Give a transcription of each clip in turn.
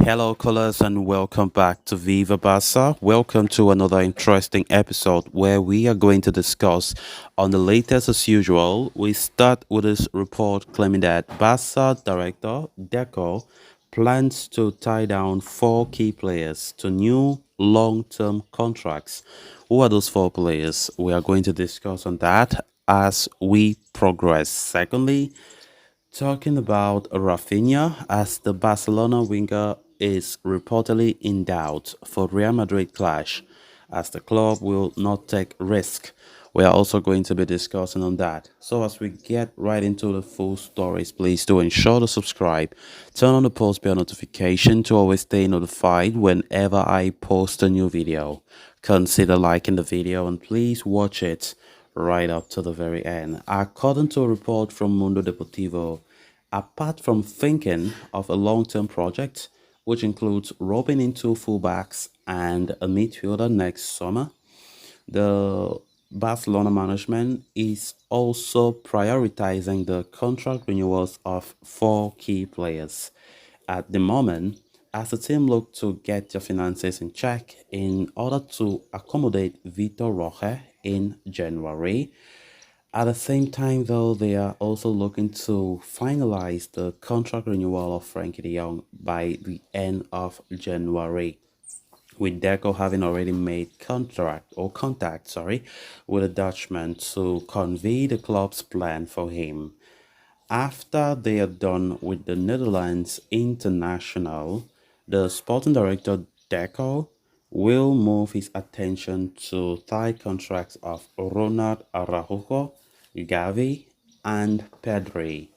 Hello, callers, and welcome back to Viva Barca. Welcome to another interesting episode where we are going to discuss on the latest as usual. We start with this report claiming that Barca director Deco plans to tie down four key players to new long-term contracts. Who are those four players? We are going to discuss on that as we progress. Secondly, talking about Raphinha, as the Barcelona winger is reportedly in doubt for Real Madrid clash, as the club will not take risk. We are also going to be discussing on that. So as we get right into the full stories, please do ensure to subscribe, turn on the post bell notification to always stay notified whenever I post a new video. Consider liking the video and please watch it right up to the very end. According to a report from Mundo Deportivo, apart from thinking of a long-term project, which includes roping in two fullbacks and a midfielder next summer, the Barcelona management is also prioritizing the contract renewals of four key players. At the moment, as the team look to get their finances in check in order to accommodate Vitor Roque in January, at the same time, though, they are also looking to finalize the contract renewal of Frankie de Jong by the end of January, with Deco having already made contact, with a Dutchman to convey the club's plan for him. After they are done with the Netherlands international, the sporting director Deco will move his attention to tie contracts of Ronald Araujo, Gavi, and Pedri.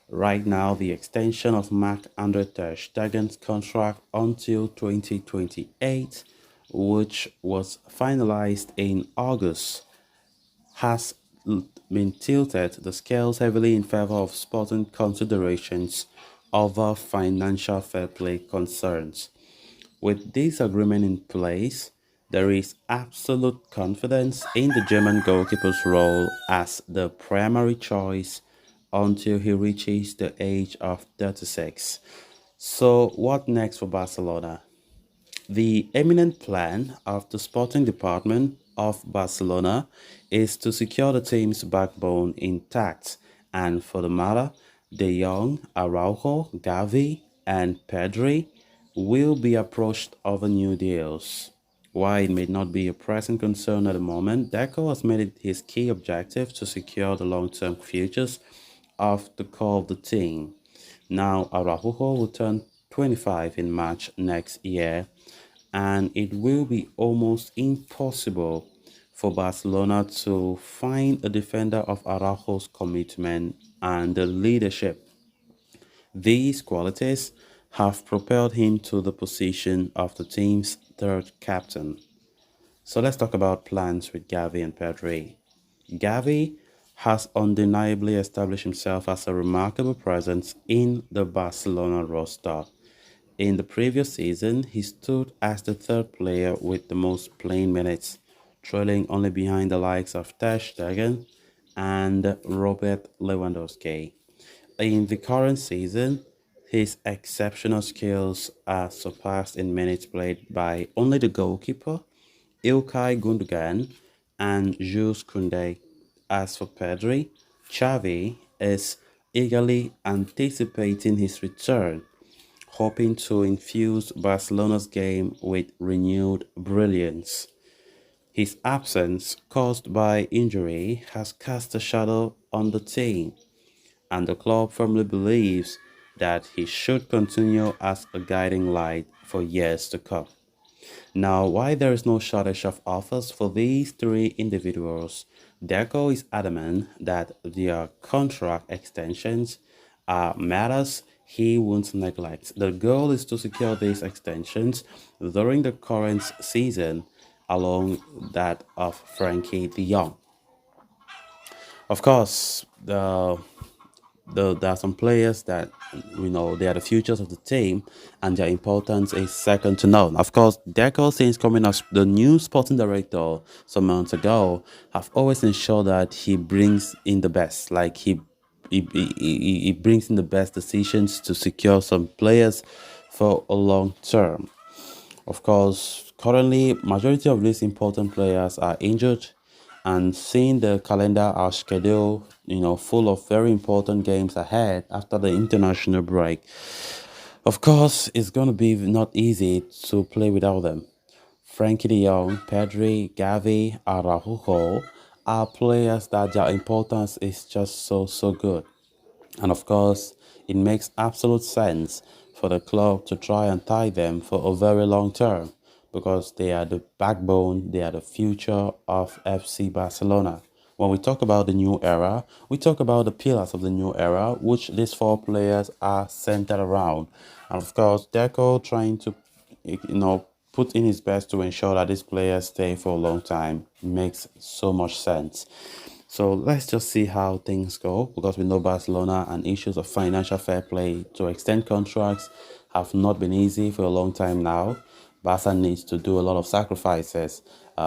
Right now, the extension of Marc-Andre Ter Stegen's contract until 2028, which was finalized in August, has been tilted the scales heavily in favor of sporting considerations over financial fair play concerns. With this agreement in place, there is absolute confidence in the German goalkeeper's role as the primary choice until he reaches the age of 36. So, what next for Barcelona? The eminent plan of the sporting department of Barcelona is to secure the team's backbone intact, and for the matter, De Jong, Araujo, Gavi, and Pedri will be approached over new deals. While it may not be a pressing concern at the moment, Deco has made it his key objective to secure the long-term futures of the core of the team. Now, Araujo will turn 25 in March next year, and it will be almost impossible for Barcelona to find a defender of Araujo's commitment and leadership. These qualities have propelled him to the position of the team's third captain. So let's talk about plans with Gavi and Pedri. Gavi has undeniably established himself as a remarkable presence in the Barcelona roster. In the previous season, he stood as the third player with the most playing minutes, trailing only behind the likes of Ter Stegen and Robert Lewandowski. In the current season, his exceptional skills are surpassed in minutes played by only the goalkeeper, Ilkay Gundogan, and Jules Koundé. As for Pedri, Xavi is eagerly anticipating his return, hoping to infuse Barcelona's game with renewed brilliance. His absence, caused by injury, has cast a shadow on the team, and the club firmly believes that he should continue as a guiding light for years to come. Now, why there is no shortage of offers for these three individuals, Deco is adamant that their contract extensions are matters he won't neglect. The goal is to secure these extensions during the current season, along that of Frankie de Jong. Of course, there are some players that they are the futures of the team, and their importance is second to none. Of course, Deco, since coming as the new sporting director some months ago, have always ensured that he brings in the best. Like he brings in the best decisions to secure some players for a long term. Of course, currently, majority of these important players are injured, and seeing the calendar, our schedule, full of very important games ahead after the international break, of course, it's going to be not easy to play without them. Frankie de Jong, Pedri, Gavi, Araujo are players that their importance is just so good. And of course, it makes absolute sense for the club to try and tie them for a very long term because they are the backbone, they are the future of FC Barcelona. When we talk about the new era, we talk about the pillars of the new era, which these four players are centered around. And of course, Deco trying to, put in his best to ensure that these players stay for a long time makes so much sense. So let's just see how things go because we know Barcelona and issues of financial fair play to extend contracts have not been easy for a long time now. Barca needs to do a lot of sacrifices.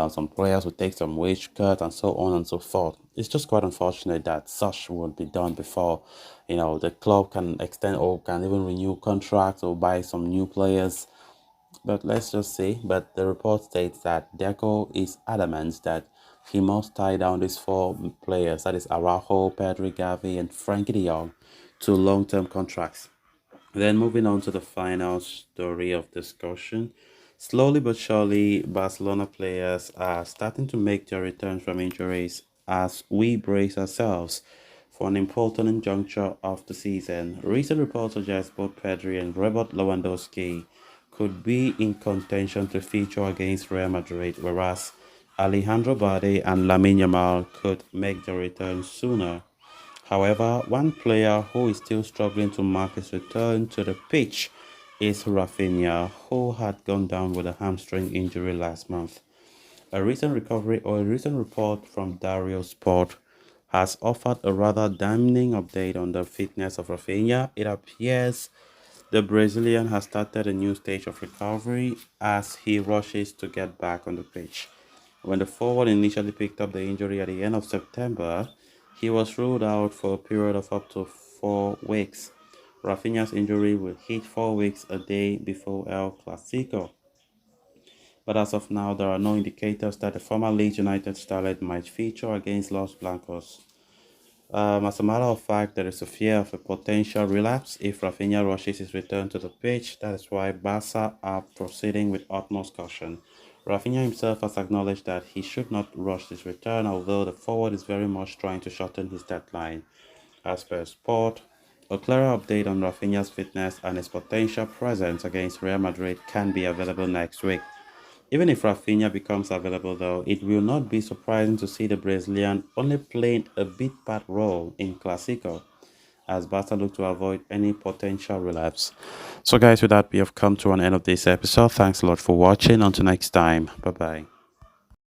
Some players will take some wage cut and so on and so forth. It's just quite unfortunate that such would be done before, the club can extend or can even renew contracts or buy some new players. But let's just say, but the report states that Deco is adamant that he must tie down these four players, that is Araujo, Pedri, Gavi, and Frankie de Jong, to long-term contracts. Then moving on to the final story of discussion. Slowly but surely, Barcelona players are starting to make their return from injuries as we brace ourselves for an important juncture of the season. Recent reports suggest both Pedri and Robert Lewandowski could be in contention to feature against Real Madrid, whereas Alejandro Balde and Lamine Yamal could make their return sooner. However, one player who is still struggling to mark his return to the pitch is Raphinha, who had gone down with a hamstring injury last month. A recent report from Dario Sport has offered a rather damning update on the fitness of Raphinha. It appears the Brazilian has started a new stage of recovery as he rushes to get back on the pitch. When the forward initially picked up the injury at the end of September, he was ruled out for a period of up to 4 weeks. Raphinha's injury will hit 4 weeks a day before El Clasico. But as of now, there are no indicators that the former Leeds United starlet might feature against Los Blancos. As a matter of fact, there is a fear of a potential relapse if Raphinha rushes his return to the pitch. That is why Barca are proceeding with utmost caution. Raphinha himself has acknowledged that he should not rush his return, although the forward is very much trying to shorten his deadline. As per Sport, a clearer update on Raphinha's fitness and his potential presence against Real Madrid can be available next week. Even if Raphinha becomes available though, it will not be surprising to see the Brazilian only playing a bit part role in Clasico as Barca look to avoid any potential relapse. So guys, with that we have come to an end of this episode. Thanks a lot for watching. Until next time. Bye bye.